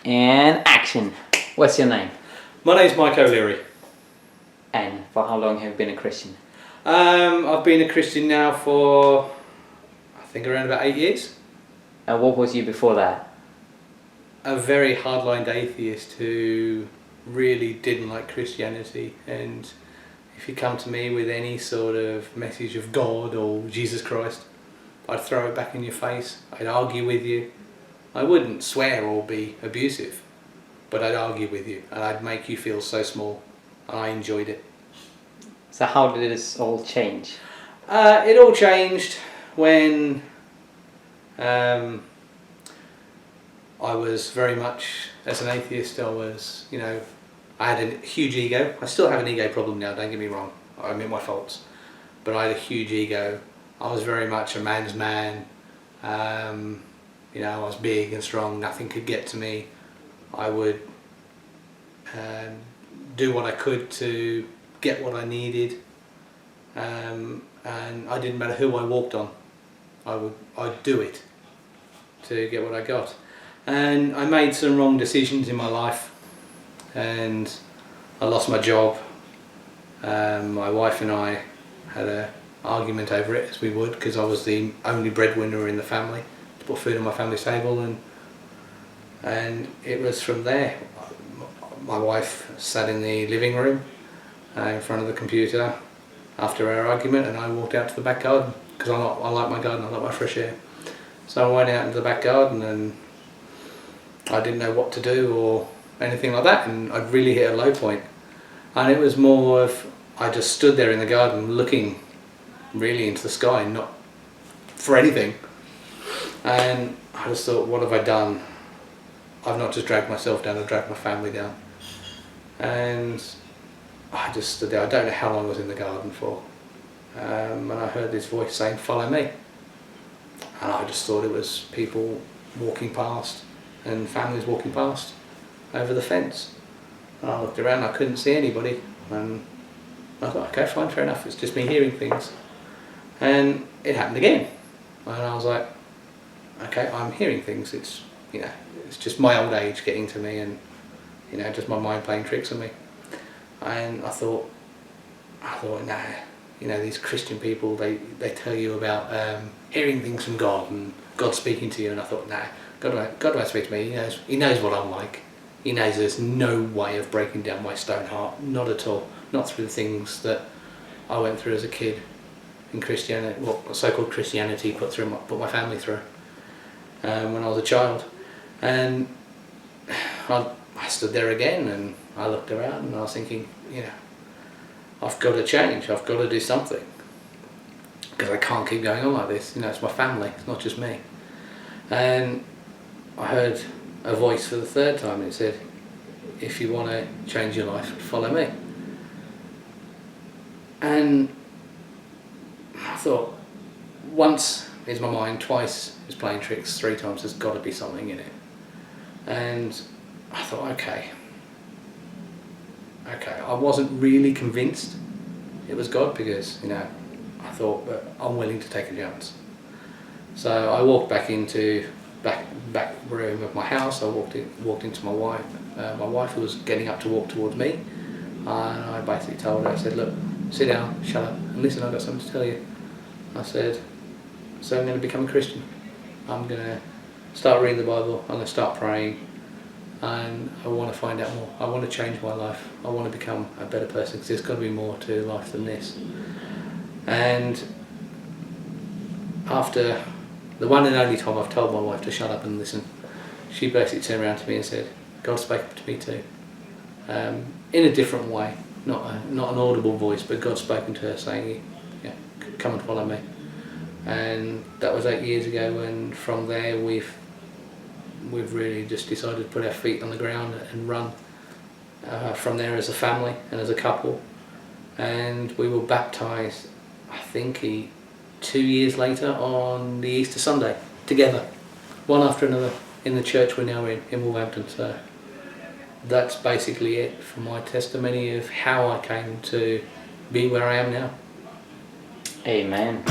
And action. What's your name? My name's Mike O'Leary. And for how long have you been a Christian? I've been a Christian now for, I think, around about 8 years. And what was you before that? A very hardline atheist who really didn't like Christianity, and if you come to me with any sort of message of God or Jesus Christ, I'd throw it back in your face. I'd argue with you. I wouldn't swear or be abusive, but I'd argue with you and I'd make you feel so small, and I enjoyed it. So how did this all change? It all changed when I was very much, as an atheist, I had a huge ego. I still have an ego problem now, don't get me wrong. I admit my faults. But I had a huge ego. I was very much a man's man. I was big and strong, nothing could get to me. I would do what I could to get what I needed. And I didn't matter who I walked on. I'd do it to get what I got. And I made some wrong decisions in my life, and I lost my job. My wife and I had an argument over it, as we would, because I was the only breadwinner in the family to put food on my family's table, and it was from there. My wife sat in the living room in front of the computer after our argument, and I walked out to the back garden because I like my garden, I like my fresh air. So I went out into the back garden and I didn't know what to do or anything like that, and I'd really hit a low point. And it was more of, I just stood there in the garden looking really into the sky, not for anything. And I just thought, what have I done? I've not just dragged myself down, I've dragged my family down. And I just stood there. I don't know how long I was in the garden for. And I heard this voice saying, "Follow me." And I just thought it was people walking past and families walking past over the fence. And I looked around, I couldn't see anybody, and I thought, okay, fine, fair enough, it's just me hearing things. And it happened again, and I was like, okay, I'm hearing things, it's just my old age getting to me, and just my mind playing tricks on me. And I thought, nah, these Christian people, they tell you about hearing things from God and God speaking to you, and I thought, nah, God won't speak to me. He knows what I'm like. He knows there's no way of breaking down my stone heart, not at all. Not through the things that I went through as a kid in Christianity, what so-called Christianity put my family through when I was a child. And I stood there again and I looked around and I was thinking, I've got to change. I've got to do something, because I can't keep going on like this. It's my family. It's not just me. And I heard a voice for the third time, and it said, if you want to change your life, follow me. And I thought, once is my mind, twice is playing tricks, 3 times there's got to be something in it. And I thought, okay, I wasn't really convinced it was God, because I thought, but I'm willing to take a chance. So I walked back into back room of my house. I walked into my wife who was getting up to walk towards me, and I basically told her, I said, look, sit down, shut up, and listen, I've got something to tell you. I said, so I'm going to become a Christian. I'm going to start reading the Bible, I'm going to start praying, and I want to find out more. I want to change my life. I want to become a better person, because there's got to be more to life than this. And after the one and only time I've told my wife to shut up and listen, she basically turned around to me and said, God spoke to me too. In a different way, not an audible voice, but God spoken to her saying, come and follow me. And that was 8 years ago, and from there we've really just decided to put our feet on the ground and run from there as a family and as a couple. And we were baptised, I think 2 years later, on the Easter Sunday, together, one after another, in the church we're now in Wolverhampton. So that's basically it for my testimony of how I came to be where I am now. Amen.